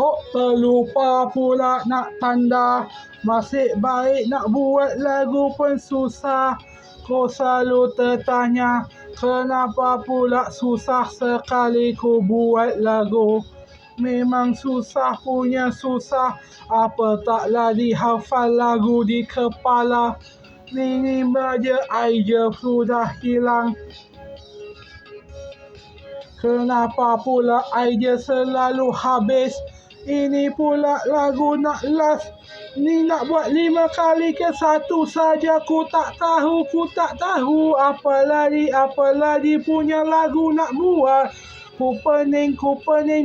Oh, terlupa pula nak tanda. Masih baik nak buat lagu pun susah. Ku selalu tertanya, kenapa pula susah sekali ku buat lagu. Memang susah punya susah, apa taklah dihafal lagu di kepala. Ini saja idea sudah hilang. Kenapa pula idea selalu habis? Ini pula lagu nak last. Ni nak buat 5 kali ke 1 saja. Ku tak tahu apa lagi punya lagu nak buat. Ku pening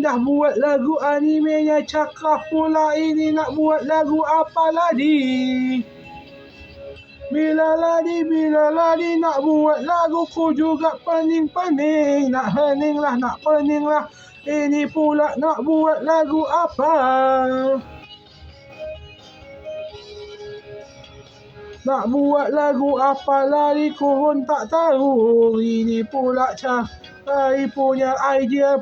dah buat lagu animenya. Cakap pula ini nak buat lagu apa lagi. Bila lagi nak buat lagu, ku juga pening. Nak hening lah. Ini pula nak buat lagu apa? Nak buat lagu apa lagi ku pun tak tahu. Ini pula cari punya idea.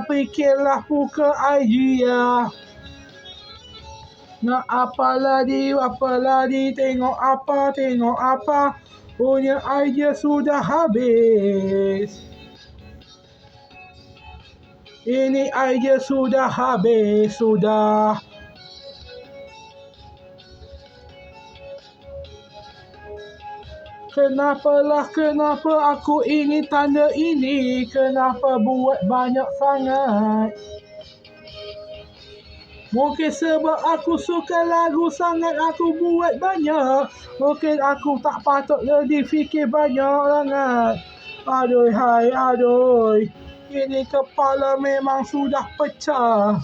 Fikirlah buka idea. Nak apa lagi, tengok apa, punya idea sudah habis. Ini idea sudah habis, sudah. Kenapa aku ingin tanda ini? Kenapa buat banyak sangat? Mungkin sebab aku suka lagu sangat, aku buat banyak. Mungkin aku tak patut lebih fikir banyak sangat. Aduh. Ini kepala memang sudah pecah.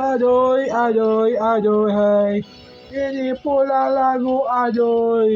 Aduh. Ini pula lagu aduh.